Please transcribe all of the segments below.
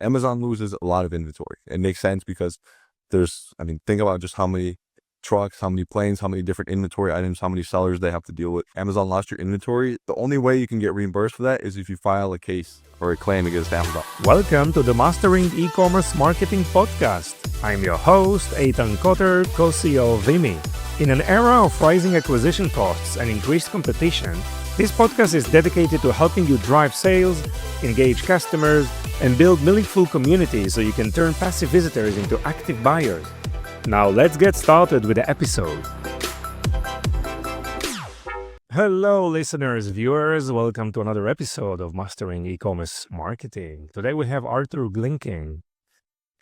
Amazon loses a lot of inventory. It makes sense because think about just how many trucks, how many planes, how many different inventory items, how many sellers they have to deal with. Amazon lost your inventory. The only way you can get reimbursed for that is if you file a case or a claim against Amazon. Welcome to the Mastering E-commerce Marketing Podcast. I'm your host, Eitan Koter, co-CEO of Vimy. In an era of rising acquisition costs and increased competition, this podcast is dedicated to helping you drive sales, engage customers, and build meaningful communities so you can turn passive visitors into active buyers. Now let's get started with the episode. Hello listeners, viewers, welcome to another episode of Mastering E-commerce Marketing. Today we have Arthur Glinkin.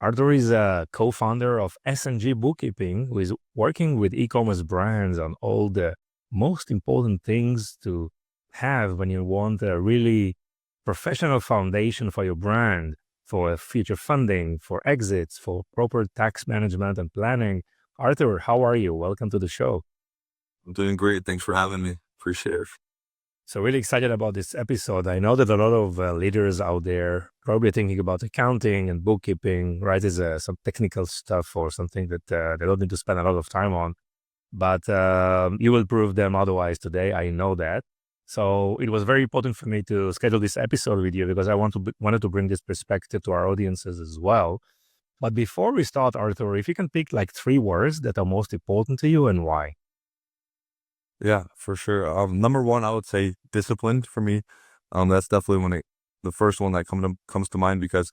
Arthur is a co-founder of SNG Bookkeeping, who is working with e-commerce brands on all the most important things to have when you want a really professional foundation for your brand, for future funding, for exits, for proper tax management and planning. Arthur, how are you? Welcome to the show. I'm doing great. Thanks for having me. Appreciate it. So really excited about this episode. I know that a lot of leaders out there probably thinking about accounting and bookkeeping, right? Is some technical stuff or something that they don't need to spend a lot of time on. But you will prove them otherwise today. I know that. So it was very important for me to schedule this episode with you because I wanted to bring this perspective to our audiences as well. But before we start, Arthur, if you can pick like 3 words that are most important to you and why. Yeah, for sure. Number one, I would say disciplined for me. That's definitely the first one that comes to mind because,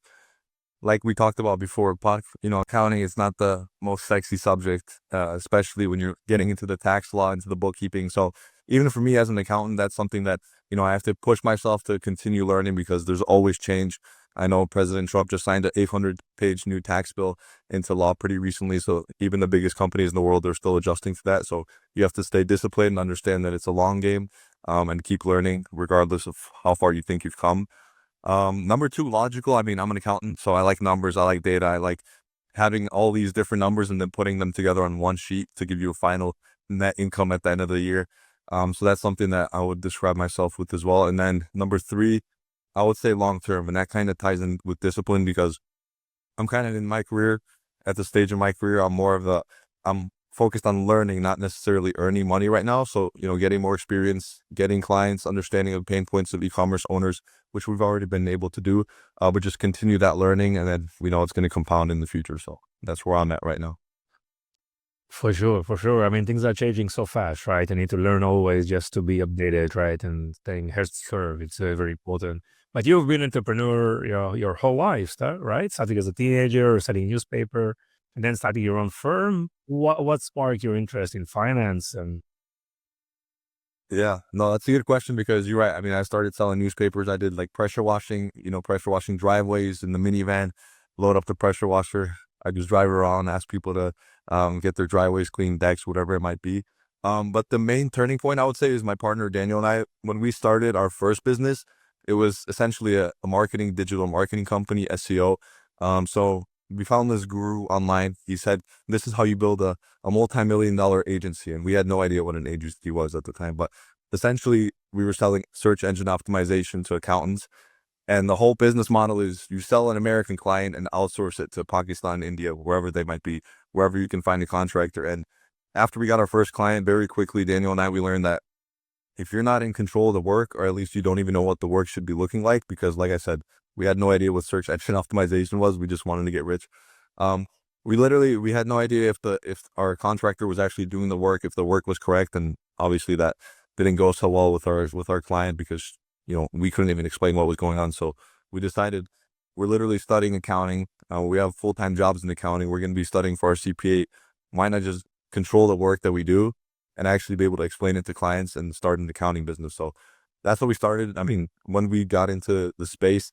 like we talked about before, accounting is not the most sexy subject, especially when you're getting into the tax law, into the bookkeeping. So even for me as an accountant, that's something that, I have to push myself to continue learning because there's always change. I know President Trump just signed an 800-page new tax bill into law pretty recently. So even the biggest companies in the world are still adjusting to that. So you have to stay disciplined and understand that it's a long game, and keep learning regardless of how far you think you've come. Number 2, logical. I'm an accountant, so I like numbers. I like data. I like having all these different numbers and then putting them together on one sheet to give you a final net income at the end of the year. So that's something that I would describe myself with as well. And then number 3, I would say long-term, and that kind of ties in with discipline because I'm kind of in my career, at the stage of my career, I'm focused on learning, not necessarily earning money right now. So, getting more experience, getting clients, understanding of pain points of e-commerce owners, which we've already been able to do, but just continue that learning. And then we know it's going to compound in the future. So that's where I'm at right now. For sure. Things are changing so fast, right? I need to learn always just to be updated, right? And staying ahead of the curve. It's very important. But you've been an entrepreneur your whole life, right? Starting as a teenager, studying a newspaper, and then starting your own firm. What sparked your interest in finance? And Yeah, no, that's a good question because you're right. I started selling newspapers. I did like pressure washing driveways in the minivan, load up the pressure washer. I just drive around, ask people to get their driveways clean, decks, whatever it might be. But the main turning point, I would say, is my partner Daniel and I. When we started our first business, it was essentially a digital marketing company, SEO. So we found this guru online. He said, this is how you build a multi-million-dollar agency. And we had no idea what an agency was at the time. But essentially, we were selling search engine optimization to accountants. And the whole business model is you sell an American client and outsource it to Pakistan, India, wherever they might be, wherever you can find a contractor. And after we got our first client, very quickly, Daniel and I, we learned that if you're not in control of the work, or at least you don't even know what the work should be looking like, because like I said, we had no idea what search engine optimization was. We just wanted to get rich. We had no idea if our contractor was actually doing the work, if the work was correct. And obviously that didn't go so well with our client because, we couldn't even explain what was going on. So we decided we're literally studying accounting. We have full-time jobs in accounting. We're going to be studying for our CPA. Why not just control the work that we do and actually be able to explain it to clients and start an accounting business? So that's what we started. When we got into the space,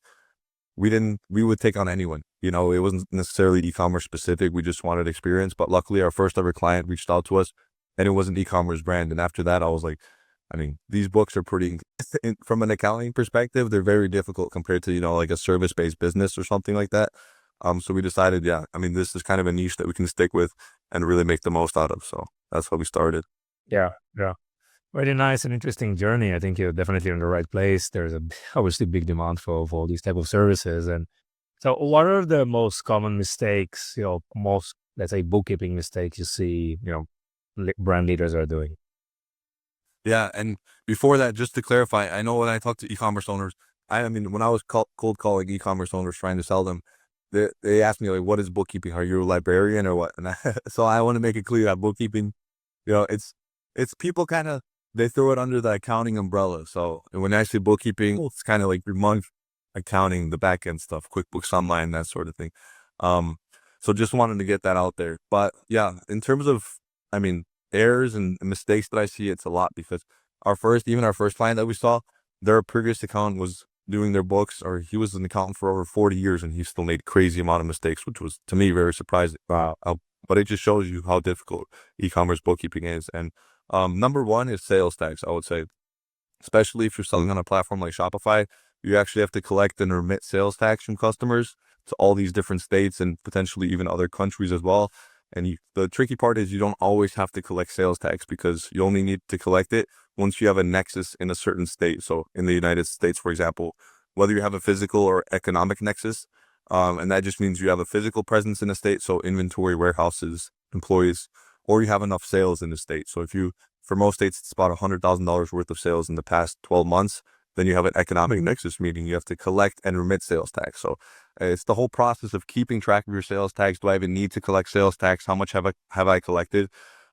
we would take on anyone. It wasn't necessarily e-commerce specific. We just wanted experience. But luckily, our first ever client reached out to us, and it was an e-commerce brand. And after that, I was like, these books are pretty, from an accounting perspective, they're very difficult compared to, like a service-based business or something like that. So we decided, this is kind of a niche that we can stick with and really make the most out of. So that's how we started. yeah. Very nice and interesting journey. I think you're definitely in the right place. There's obviously big demand for these type of services. And So what are the most common mistakes, most, let's say, bookkeeping mistakes you see, brand leaders are doing? Yeah, and before that, just to clarify, I know when I talk to e-commerce owners, I mean, when I was cold calling e-commerce owners trying to sell them, they asked me like, "What is bookkeeping? Are you a librarian or what?" And so I want to make it clear that bookkeeping, it's people kind of they throw it under the accounting umbrella. So when I say bookkeeping, it's kind of like your month accounting, the back end stuff, QuickBooks Online, that sort of thing. Um, so just wanted to get that out there. But yeah, in terms of, I mean, errors and mistakes that I see, it's a lot because even our first client that we saw, their previous accountant was doing their books, or he was an accountant for over 40 years and he still made crazy amount of mistakes, which was to me very surprising. Wow. But it just shows you how difficult e-commerce bookkeeping is. And number one is sales tax, I would say, especially if you're selling on a platform like Shopify, you actually have to collect and remit sales tax from customers to all these different states and potentially even other countries as well. And the tricky part is you don't always have to collect sales tax because you only need to collect it once you have a nexus in a certain state. So in the United States, for example, whether you have a physical or economic nexus, and that just means you have a physical presence in a state, so inventory, warehouses, employees, or you have enough sales in the state. So for most states, it's about $100,000 worth of sales in the past 12 months. Then you have an economic nexus, meaning you have to collect and remit sales tax. So it's the whole process of keeping track of your sales tax. Do I even need to collect sales tax? How much have I collected?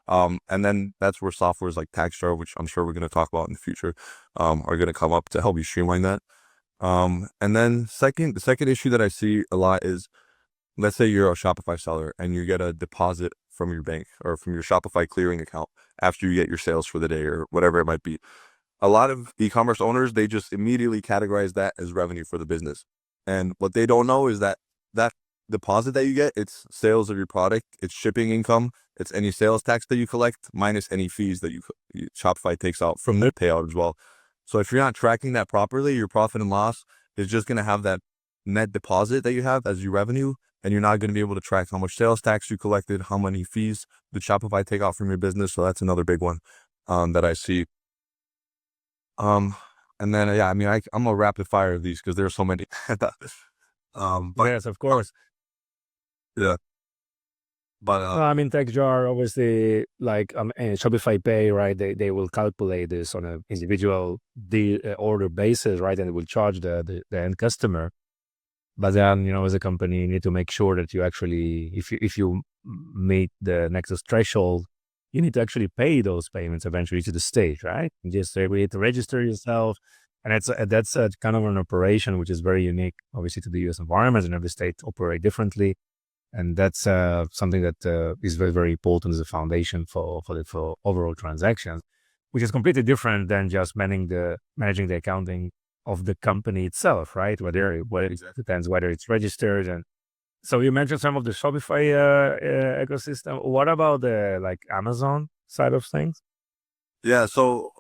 And then that's where softwares like TaxJar, which I'm sure we're going to talk about in the future, are going to come up to help you streamline that. And then the second issue that I see a lot is, let's say you're a Shopify seller and you get a deposit from your bank or from your Shopify clearing account after you get your sales for the day or whatever it might be. A lot of e-commerce owners, they just immediately categorize that as revenue for the business. And what they don't know is that that deposit that you get, it's sales of your product, it's shipping income, it's any sales tax that you collect minus any fees that Shopify takes out from their payout as well. So if you're not tracking that properly, your profit and loss is just going to have that net deposit that you have as your revenue, and you're not going to be able to track how much sales tax you collected, how many fees did Shopify take out from your business. So that's another big one that I see. And then, yeah, I mean, I'm a rapid fire of these because there's so many. But Yes, of course. yeah, but I mean, TaxJar, obviously, like and Shopify Pay, right? They will calculate this on an individual order basis, right? And it will charge the end customer. But then, as a company, you need to make sure that you actually, if you meet the Nexus threshold, you need to actually pay those payments eventually to the state, right? You just need to register yourself. And that's a kind of an operation which is very unique, obviously, to the US environment, and every state operate differently. And that's something that is very, very important as a foundation for overall transactions, which is completely different than just managing the accounting of the company itself, right? Whether it depends whether it's registered. And so you mentioned some of the Shopify ecosystem. What about the like Amazon side of things? yeah, so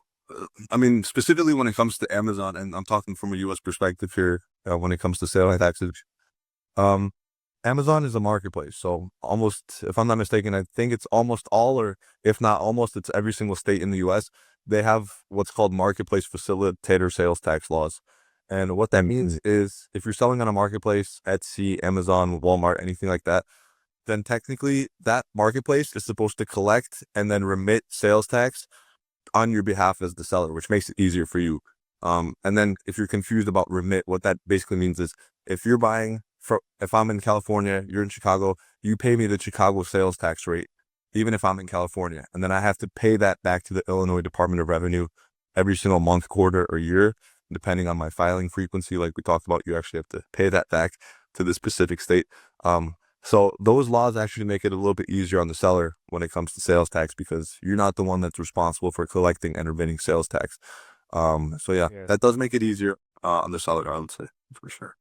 I mean, specifically when it comes to Amazon, and I'm talking from a U.S. perspective here, when it comes to sales taxes, um, Amazon is a marketplace. So almost, if I'm not mistaken, I think it's almost all, or if not almost, it's every single state in the US. They have what's called marketplace facilitator sales tax laws. And what that means is if you're selling on a marketplace, Etsy, Amazon, Walmart, anything like that, then technically that marketplace is supposed to collect and then remit sales tax on your behalf as the seller, which makes it easier for you. And then if you're confused about remit, what that basically means is if I'm in California, you're in Chicago, you pay me the Chicago sales tax rate, even if I'm in California. And then I have to pay that back to the Illinois Department of Revenue every single month, quarter, or year, depending on my filing frequency. Like we talked about, you actually have to pay that back to the specific state. So those laws actually make it a little bit easier on the seller when it comes to sales tax because you're not the one that's responsible for collecting and remitting sales tax. So yeah, Yes. that does make it easier on the seller, I would say, for sure.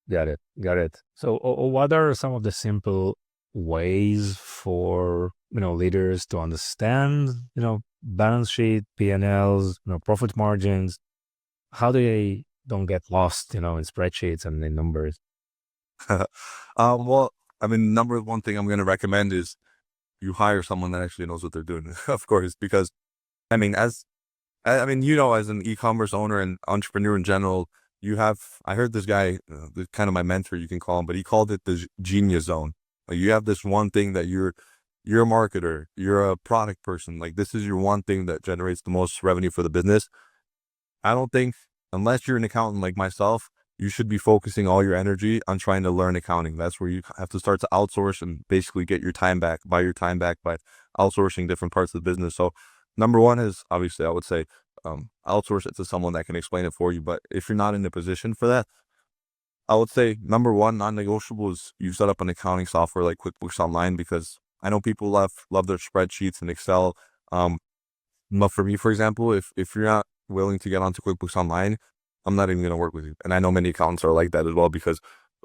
Got it. So what are some of the simple ways for, leaders to understand, balance sheet, P&Ls, profit margins, how they don't get lost, in spreadsheets and in numbers? Well, I mean, number one thing I'm going to recommend is you hire someone that actually knows what they're doing, of course, because I mean, as an e-commerce owner and entrepreneur in general, I heard this guy, kind of my mentor, you can call him, but he called it the genius zone. Like you have this one thing that you're a marketer, you're a product person. Like this is your one thing that generates the most revenue for the business. I don't think, unless you're an accountant like myself, you should be focusing all your energy on trying to learn accounting. That's where you have to start to outsource and basically get your time back, buy your time back by outsourcing different parts of the business. So number one is obviously I would say outsource it to someone that can explain it for you. But if you're not in the position for that, I would say number one, non-negotiable is you set up an accounting software like QuickBooks Online, because I know people love their spreadsheets and Excel. But for me, for example, if you're not willing to get onto QuickBooks Online, I'm not even going to work with you. And I know many accountants are like that as well, because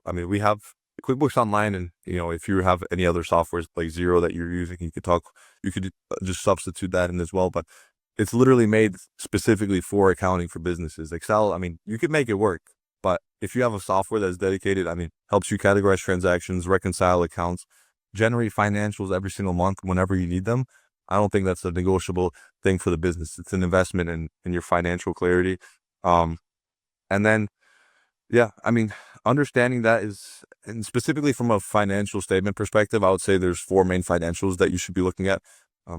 I mean, we have QuickBooks Online, and if you have any other softwares like Zero that you're using, you could just substitute that in as well. But it's literally made specifically for accounting for businesses. Excel, I mean, you could make it work, but if you have a software that's dedicated, I mean, helps you categorize transactions, reconcile accounts, generate financials every single month whenever you need them, I don't think that's a negotiable thing for the business. It's an investment in your financial clarity. And then, yeah, I mean, understanding that is, and specifically from a financial statement perspective, I would say there's 4 main financials that you should be looking at,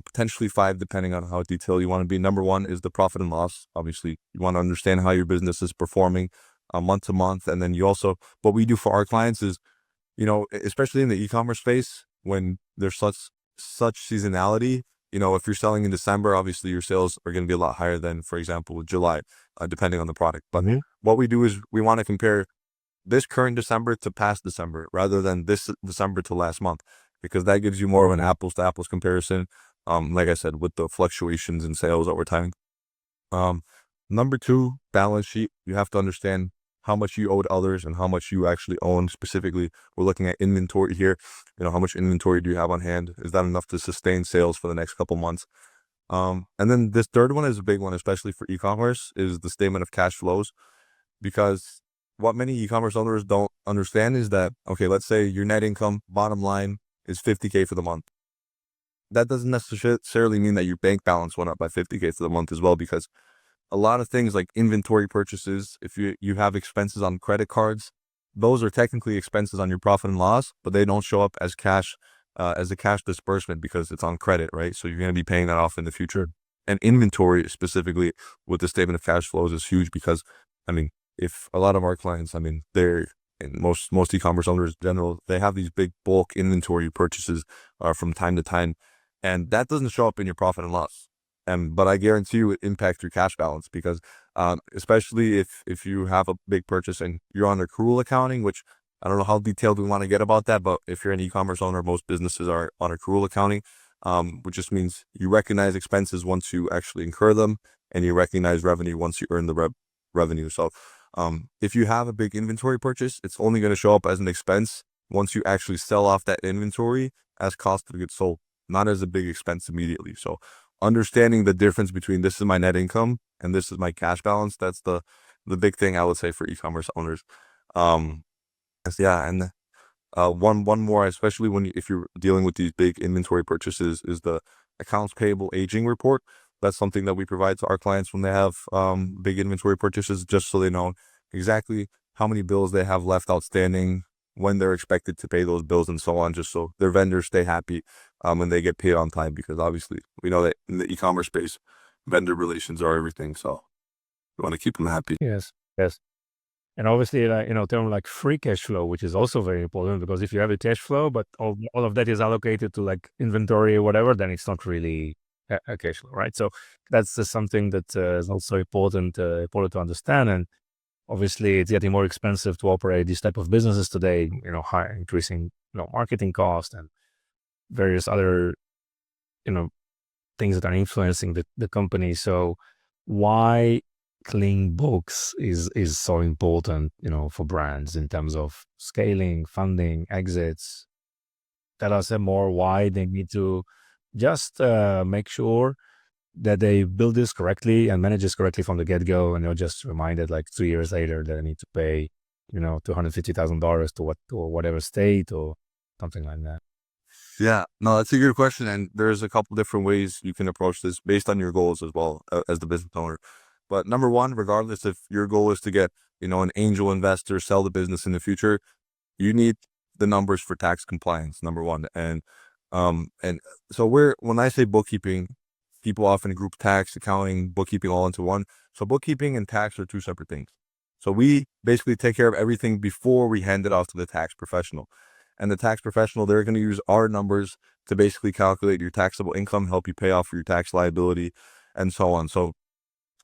potentially 5, depending on how detailed you want to be. Number one is the profit and loss. Obviously, you want to understand how your business is performing month to month. And then you also, what we do for our clients is, especially in the e-commerce space, when there's such seasonality, if you're selling in December, obviously your sales are going to be a lot higher than, for example, July, depending on the product. But what we do is we want to compare this current December to past December rather than this December to last month, because that gives you more of an apples to apples comparison. Like I said, with the fluctuations in sales over time. Number 2, balance sheet. You have to understand how much you owe to others and how much you actually own. Specifically, we're looking at inventory here. How much inventory do you have on hand? Is that enough to sustain sales for the next couple months? And then this third one is a big one, especially for e-commerce, is the statement of cash flows. Because what many e-commerce owners don't understand is that, okay, let's say your net income bottom line is $50K for the month. That doesn't necessarily mean that your bank balance went up by $50K for the month as well, because a lot of things like inventory purchases, if you have expenses on credit cards, those are technically expenses on your profit and loss, but they don't show up as cash, as a cash disbursement because it's on credit, right? So you're going to be paying that off in the future. And inventory specifically with the statement of cash flows is huge, because, I mean, if a lot of our clients, I mean, and most e-commerce owners in general, they have these big bulk inventory purchases from time to time, and that doesn't show up in your profit and loss. But I guarantee you it impacts your cash balance, because especially if you have a big purchase and you're on accrual accounting, which I don't know how detailed we want to get about that, but if you're an e-commerce owner, most businesses are on accrual accounting, which just means you recognize expenses once you actually incur them, and you recognize revenue once you earn the revenue. So if you have a big inventory purchase, it's only going to show up as an expense once you actually sell off that inventory as cost of goods sold, not as a big expense immediately. So understanding the difference between this is my net income and this is my cash balance, that's the big thing I would say for e-commerce owners. Yeah, and one more, especially if you're dealing with these big inventory purchases, is the accounts payable aging report. That's something that we provide to our clients when they have big inventory purchases, just so they know exactly how many bills they have left outstanding, when they're expected to pay those bills, and so on, just so their vendors stay happy and they get paid on time, because obviously we know that in the e-commerce space, vendor relations are everything. So we want to keep them happy. Yes. And obviously, term like free cash flow, which is also very important, because if you have a cash flow, but all of that is allocated to like inventory or whatever, then it's not really a cash flow, right? So that's something that is also important to understand. And obviously, it's getting more expensive to operate these type of businesses today. High increasing, marketing cost and various other, things that are influencing the company. So why clean books is so important, for brands in terms of scaling, funding, exits? Tell us more why they need to just make sure that they build this correctly and manage this correctly from the get-go, and they're just reminded like 3 years later that they need to pay, $250,000 to whatever state or something like that. Yeah, no, that's a good question. And there's a couple different ways you can approach this based on your goals as well as the business owner. But number one, regardless if your goal is to get an angel investor, sell the business in the future, you need the numbers for tax compliance, number one. And so when I say bookkeeping, people often group tax, accounting, bookkeeping all into one. So bookkeeping and tax are two separate things. So we basically take care of everything before we hand it off to the tax professional. And the tax professional, they're going to use our numbers to basically calculate your taxable income, help you pay off for your tax liability, and so on. So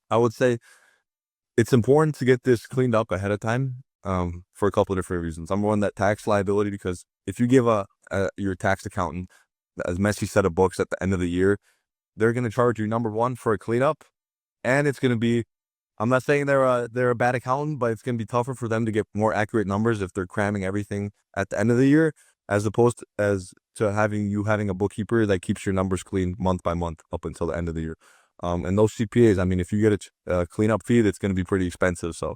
I would say it's important to get this cleaned up ahead of time, for a couple of different reasons. Number one, that tax liability, because if you give your tax accountant a messy set of books at the end of the year, they're going to charge you, number one, for a cleanup, and it's going to be, I'm not saying they're a bad accountant, but it's going to be tougher for them to get more accurate numbers if they're cramming everything at the end of the year, as opposed to having a bookkeeper that keeps your numbers clean month by month up until the end of the year. And those CPAs, I mean, if you get a cleanup fee, that's going to be pretty expensive. So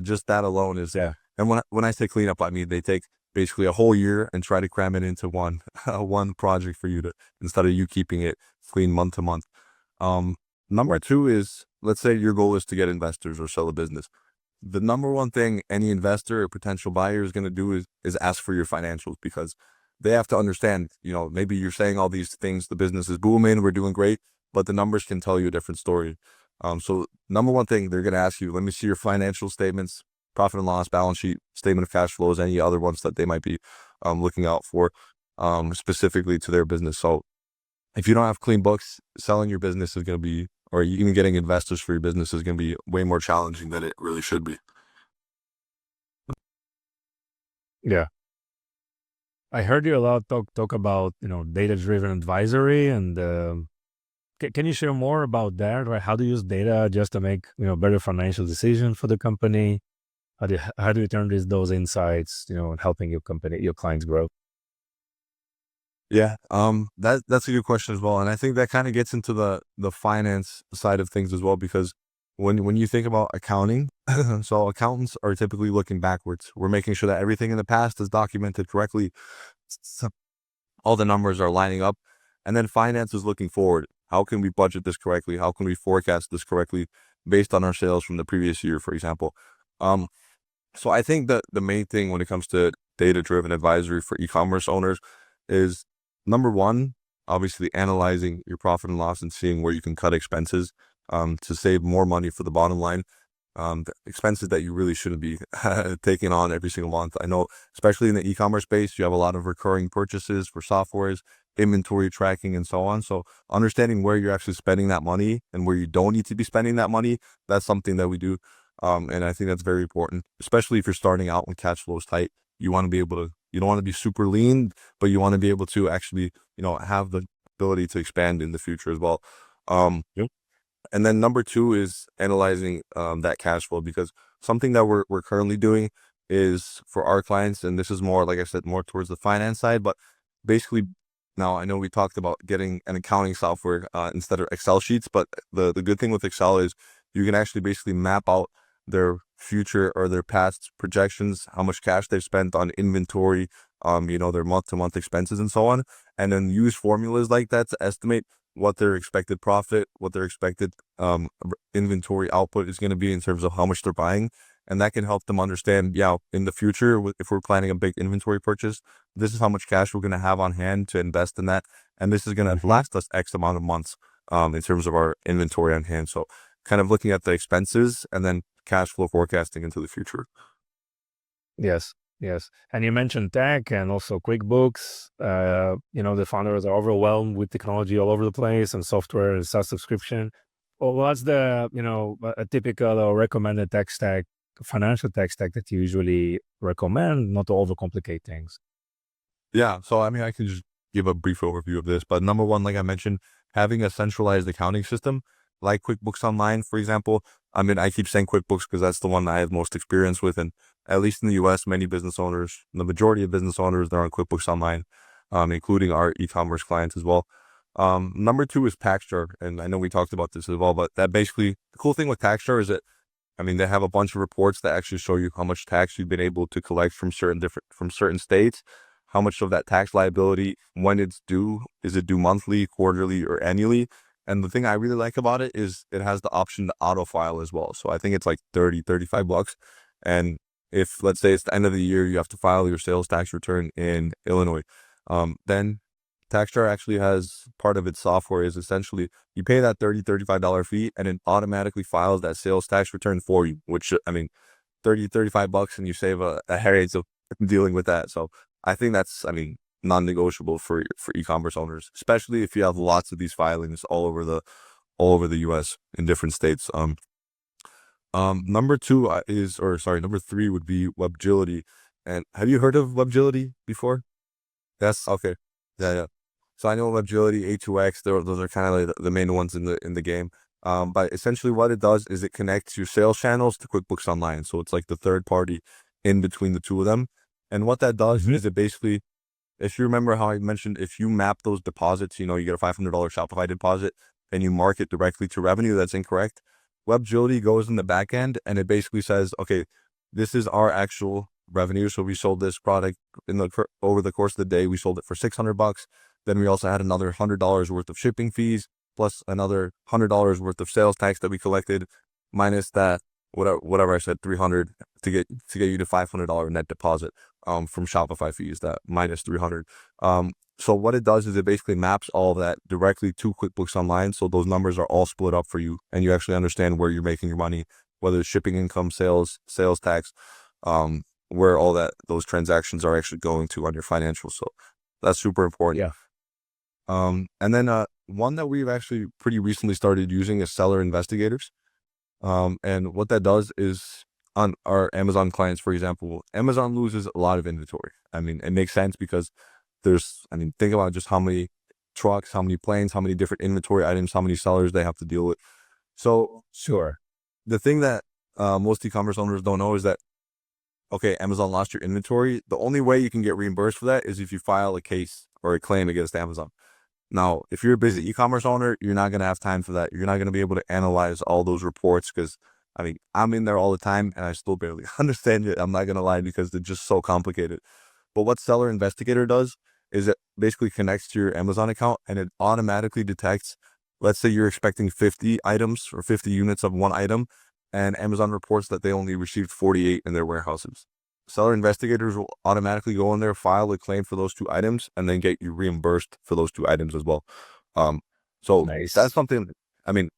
just that alone is, Yeah. And when I say cleanup, I mean they take basically a whole year and try to cram it into one project for you instead of you keeping it clean month to month. Number two is, let's say your goal is to get investors or sell a business. The number one thing any investor or potential buyer is going to do is ask for your financials, because they have to understand, maybe you're saying all these things, the business is booming, we're doing great, but the numbers can tell you a different story. So number one thing they're going to ask you, let me see your financial statements, profit and loss, balance sheet, statement of cash flows, any other ones that they might be looking out for specifically to their business. So if you don't have clean books, selling your business is going to be, or even getting investors for your business is going to be way more challenging than it really should be. Yeah. I heard you a lot talk about, data-driven advisory, and can you share more about that? Right? How do you use data just to make, better financial decisions for the company? How do you turn those insights, and helping your clients grow? Yeah, that's a good question as well, and I think that kind of gets into the finance side of things as well, because when you think about accounting, so accountants are typically looking backwards. We're making sure that everything in the past is documented correctly, so all the numbers are lining up, and then finance is looking forward. How can we budget this correctly? How can we forecast this correctly based on our sales from the previous year, for example? Um, so I think that the main thing when it comes to data-driven advisory for e-commerce owners is, number one, obviously analyzing your profit and loss and seeing where you can cut expenses to save more money for the bottom line. The expenses that you really shouldn't be taking on every single month. I know, especially in the e-commerce space, you have a lot of recurring purchases for softwares, inventory tracking, and so on. So understanding where you're actually spending that money and where you don't need to be spending that money, that's something that we do. And I think that's very important, especially if you're starting out when cash flow is tight. You want to be able to, you don't want to be super lean, but you want to be able to actually, have the ability to expand in the future as well. Yep. And then number two is analyzing that cash flow, because something that we're currently doing is for our clients, and this is more, like I said, more towards the finance side, but basically now I know we talked about getting an accounting software instead of Excel sheets, but the good thing with Excel is you can actually basically map out their future or their past projections, how much cash they've spent on inventory, their month-to-month expenses and so on, and then use formulas like that to estimate what their expected profit, what their expected inventory output is going to be in terms of how much they're buying. And that can help them understand, in the future, if we're planning a big inventory purchase, this is how much cash we're going to have on hand to invest in that. And this is going to last us X amount of months in terms of our inventory on hand. So kind of looking at the expenses and then cash flow forecasting into the future. Yes, yes. And you mentioned tech and also QuickBooks. The founders are overwhelmed with technology all over the place and software and SaaS subscription. Well, what's the, a typical or recommended tech stack, financial tech stack that you usually recommend, not to overcomplicate things? Yeah. So, I mean, I can just give a brief overview of this, but number one, like I mentioned, having a centralized accounting system like QuickBooks Online, for example. I mean, I keep saying QuickBooks because that's the one I have most experience with. And at least in the US, many business owners, the majority of business owners, they're on QuickBooks Online, including our e-commerce clients as well. Number two is TaxJar. And I know we talked about this as well, but that basically, the cool thing with TaxJar is that, I mean, they have a bunch of reports that actually show you how much tax you've been able to collect from certain states, how much of that tax liability, when it's due, is it due monthly, quarterly, or annually? And the thing I really like about it is it has the option to auto file as well. So I think it's like $35. And if, let's say, it's the end of the year, you have to file your sales tax return in Illinois, then TaxJar actually has part of its software is essentially you pay that $35 fee and it automatically files that sales tax return for you, which, I mean, $35 and you save a headache of dealing with that. So I think that's, I mean, non-negotiable for e-commerce owners, especially if you have lots of these filings all over the US in different states. Number three would be Webgility. And have you heard of Webgility before? That's okay. Yeah. So I know Webgility, A2X, those are kind of like the main ones in the game. But essentially what it does is it connects your sales channels to QuickBooks Online. So it's like the third party in between the two of them. And what that does is it basically, if you remember how I mentioned, if you map those deposits, you get a $500 Shopify deposit and you mark it directly to revenue, that's incorrect. Webgility goes in the back end and it basically says, okay, this is our actual revenue. So we sold this product over the course of the day, we sold it for $600. Then we also had another $100 worth of shipping fees, plus another $100 worth of sales tax that we collected, minus that, whatever I said, $300 to get you to $500 net deposit from Shopify fees, that minus $300. So what it does is it basically maps all of that directly to QuickBooks Online. So those numbers are all split up for you and you actually understand where you're making your money, whether it's shipping income, sales tax, where all those transactions are actually going to on your financials. So that's super important. Yeah. And then one that we've actually pretty recently started using is Seller Investigators. And what that does is on our Amazon clients, for example, Amazon loses a lot of inventory. I mean, it makes sense because think about just how many trucks, how many planes, how many different inventory items, how many sellers they have to deal with. So Sure. the thing that most e-commerce owners don't know is that, okay, Amazon lost your inventory. The only way you can get reimbursed for that is if you file a case or a claim against Amazon. Now, if you're a busy e-commerce owner, you're not going to have time for that. You're not going to be able to analyze all those reports because, I mean, I'm in there all the time and I still barely understand it. I'm not going to lie because they're just so complicated. But what Seller Investigator does is it basically connects to your Amazon account and it automatically detects, let's say you're expecting 50 items or 50 units of one item, and Amazon reports that they only received 48 in their warehouses. Seller Investigators will automatically go in there, file a claim for those 2 items, and then get you reimbursed for those 2 items as well. So Nice. that's something, I mean,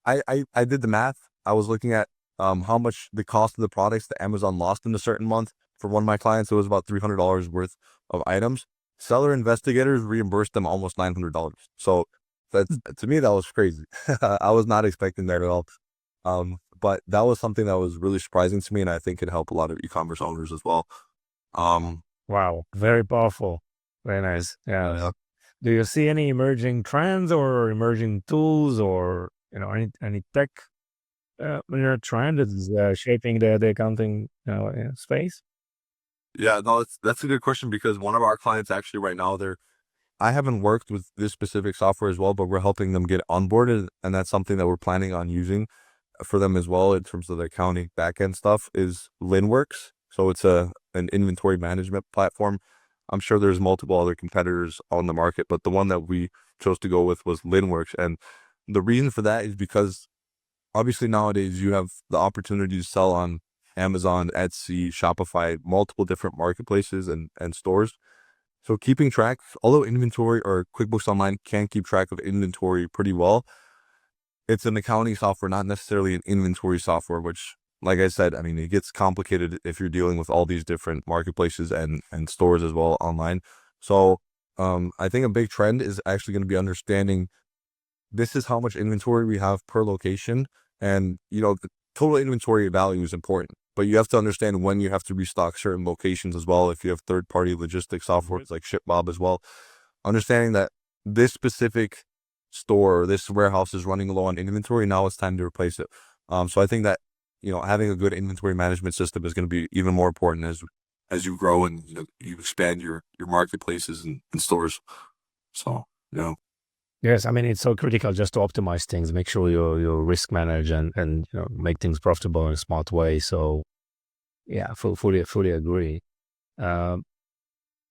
I did the math. I was looking at how much the cost of the products that Amazon lost in a certain month. For one of my clients, it was about $300 worth of items. Seller Investigators reimbursed them almost $900. So to me, that was crazy. I was not expecting that at all. But that was something that was really surprising to me, and I think could help a lot of e-commerce owners as well. Wow, very powerful. Very nice. Yeah. Do you see any emerging trends or emerging tools or any tech trend that is shaping the accounting space? Yeah, no, that's a good question because one of our clients actually right now, I haven't worked with this specific software as well, but we're helping them get onboarded, and that's something that we're planning on using for them as well in terms of the accounting backend stuff is Linworks. So it's an inventory management platform. I'm sure there's multiple other competitors on the market, but the one that we chose to go with was Linworks. And the reason for that is because obviously nowadays you have the opportunity to sell on Amazon, Etsy, Shopify, multiple different marketplaces and stores. So keeping track, although inventory or QuickBooks Online can keep track of inventory pretty well, it's an accounting software, not necessarily an inventory software, which, like I said, I mean, it gets complicated if you're dealing with all these different marketplaces and stores as well online. So I think a big trend is actually going to be understanding this is how much inventory we have per location. And, the total inventory value is important, but you have to understand when you have to restock certain locations as well. If you have third-party logistics software, it's like ShipBob as well, understanding that this specific store or this warehouse is running low on inventory, now it's time to replace it. So I think that, having a good inventory management system is going to be even more important as you grow and you expand your marketplaces and stores. So, Yes, I mean, it's so critical just to optimize things, make sure you risk manage and make things profitable in a smart way. So yeah, fully agree.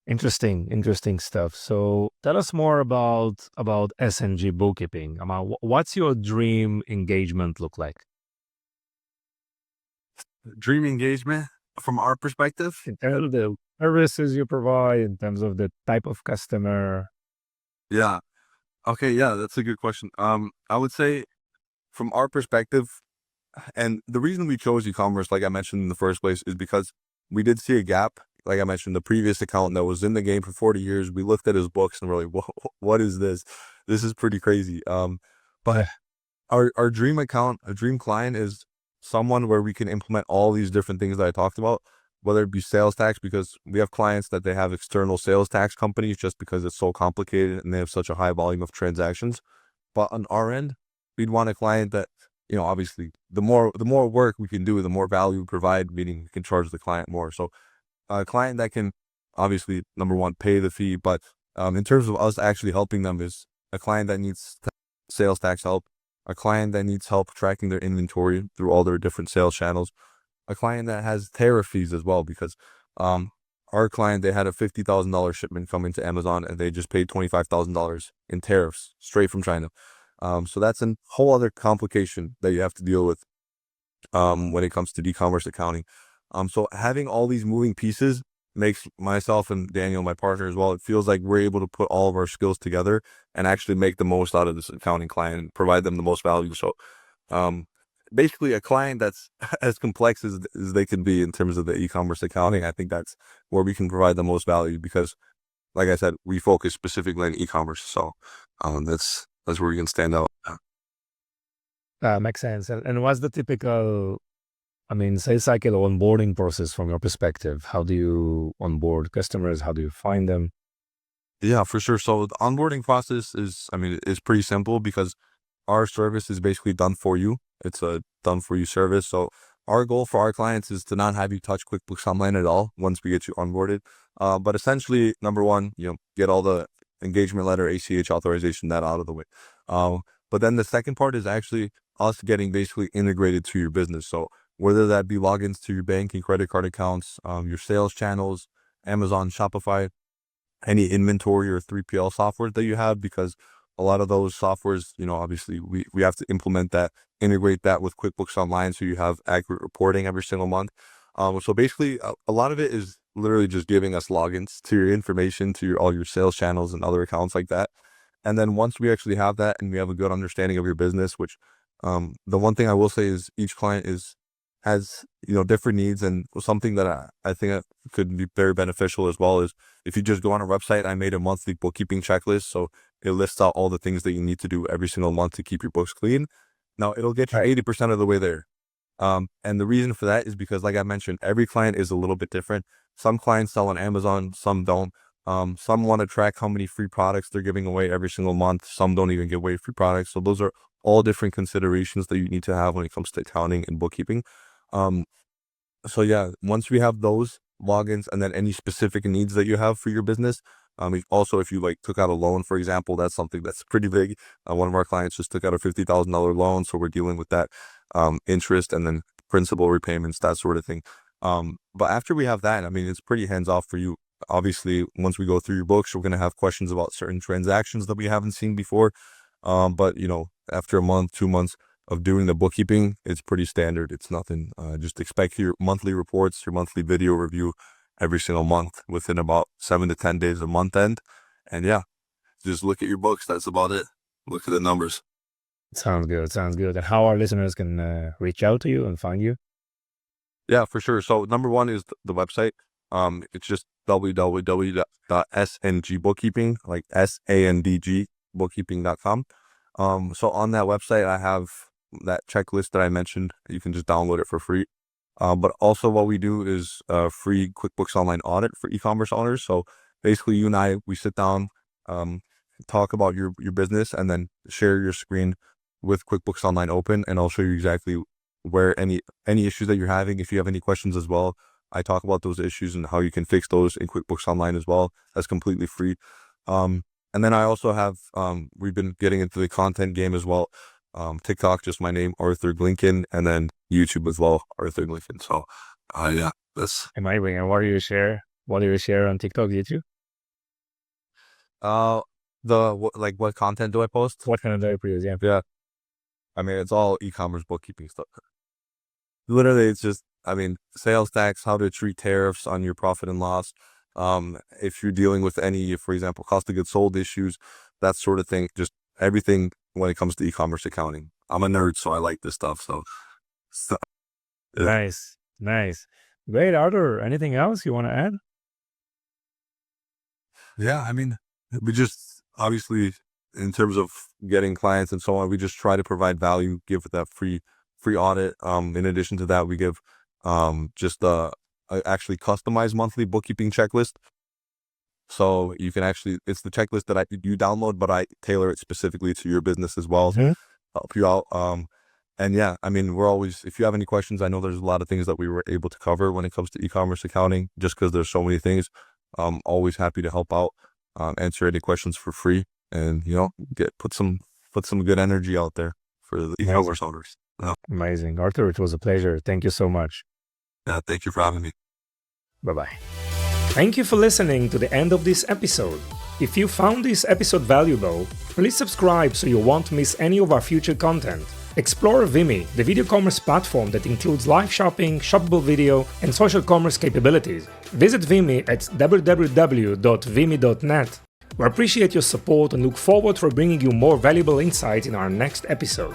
Interesting stuff. So tell us more about SNG Bookkeeping. What's your dream engagement look like? dream engagement from our perspective. In terms of the services you provide, in terms of the type of customer? Yeah. Okay. Yeah, that's a good question. I would say from our perspective, and the reason we chose e-commerce, like I mentioned in the first place, is because we did see a gap. Like I mentioned, the previous accountant that was in the game for 40 years, we looked at his books and we're like, what is this? This is pretty crazy. But our dream account, a dream client is someone where we can implement all these different things that I talked about, whether it be sales tax, because we have clients that they have external sales tax companies just because it's so complicated and they have such a high volume of transactions. But on our end, we'd want a client that, obviously the more work we can do, the more value we provide, meaning we can charge the client more. So a client that can obviously, number one, pay the fee, but in terms of us actually helping them, is a client that needs sales tax help, a client that needs help tracking their inventory through all their different sales channels, a client that has tariff fees as well, because our client, they had a $50,000 shipment coming to Amazon and they just paid $25,000 in tariffs straight from China. So that's a whole other complication that you have to deal with when it comes to e-commerce accounting. So having all these moving pieces makes myself and Daniel, my partner as well, it feels like we're able to put all of our skills together and actually make the most out of this accounting client and provide them the most value. So basically a client that's as complex as they can be in terms of the e-commerce accounting, I think that's where we can provide the most value because, like I said, we focus specifically on e-commerce. So that's where we can stand out. Makes sense. And what's the typical, sales cycle or onboarding process from your perspective? How do you onboard customers? How do you find them? Yeah, for sure. So the onboarding process is pretty simple because our service is basically done for you. It's a done for you service. So our goal for our clients is to not have you touch QuickBooks Online at all once we get you onboarded. But essentially, number one, get all the engagement letter, ACH authorization, that out of the way. But then the second part is actually us getting basically integrated to your business. So whether that be logins to your bank and credit card accounts, your sales channels, Amazon, Shopify, any inventory or 3PL software that you have, because a lot of those softwares, obviously we have to implement that, integrate that with QuickBooks Online so you have accurate reporting every single month. So basically a lot of it is literally just giving us logins to your information, to all your sales channels and other accounts like that. And then once we actually have that and we have a good understanding of your business, which the one thing I will say is each client has different needs, and something that I think could be very beneficial as well is if you just go on our website, I made a monthly bookkeeping checklist. So it lists out all the things that you need to do every single month to keep your books clean. Now it'll get you 80% of the way there. And the reason for that is because, like I mentioned, every client is a little bit different. Some clients sell on Amazon, some don't. Some want to track how many free products they're giving away every single month. Some don't even give away free products. So those are all different considerations that you need to have when it comes to accounting and bookkeeping. So yeah, once we have those logins and then any specific needs that you have for your business, also if you took out a loan, for example, that's something that's pretty big. One of our clients just took out a $50,000 loan, so we're dealing with that interest and then principal repayments, that sort of thing. But after we have that, it's pretty hands off for you. Obviously, once we go through your books, we're going to have questions about certain transactions that we haven't seen before. But after a month, 2 months of doing the bookkeeping, it's pretty standard. It's nothing. Just expect your monthly reports, your monthly video review every single month within about 7 to 10 days of month end. And yeah, just look at your books. That's about it. Look at the numbers. Sounds good. Sounds good. And how our listeners can reach out to you and find you? Yeah, for sure. So number one is the website. It's just www.sngbookkeeping, like SANDG bookkeeping.com. So on that website, I have that checklist that I mentioned. You can just download it for free. But also what we do is a free QuickBooks Online audit for e-commerce owners. So basically you and I, we sit down, talk about your business and then share your screen with QuickBooks Online open. And I'll show you exactly where any issues that you're having. If you have any questions as well, I talk about those issues and how you can fix those in QuickBooks Online as well. That's completely free. And then I also have, we've been getting into the content game as well. TikTok, just my name, Arthur Glinkin, and then YouTube as well, Arthur Glinkin. So, yeah, that's. Amazing. And what do you share? What do you share on TikTok, YouTube? What content do I post? What kind of do you produce? Yeah. Yeah. It's all e-commerce bookkeeping stuff. Literally, it's just, I mean, sales tax, how to treat tariffs on your profit and loss. If you're dealing with any, for example, cost of goods sold issues, that sort of thing, just everything when it comes to e-commerce accounting. I'm a nerd, so I like this stuff. So yeah. Nice. Great, Arthur. Anything else you want to add? Yeah, I mean, we just obviously, in terms of getting clients and so on, we just try to provide value, give that free audit. In addition to that, we give just a actually customized monthly bookkeeping checklist. So you can actually, it's the checklist that you download, but I tailor it specifically to your business as well, help you out. And yeah, I mean, we're always, if you have any questions, I know there's a lot of things that we were able to cover when it comes to e-commerce accounting, just because there's so many things. Always happy to help out, answer any questions for free, and put some good energy out there for the e-commerce owners. Amazing, Arthur. It was a pleasure. Thank you so much. Yeah, thank you for having me. Bye-bye. Thank you for listening to the end of this episode. If you found this episode valuable, please subscribe so you won't miss any of our future content. Explore Vimy, the video commerce platform that includes live shopping, shoppable video, and social commerce capabilities. Visit Vimy at www.vimy.net. We appreciate your support and look forward for bringing you more valuable insights in our next episode.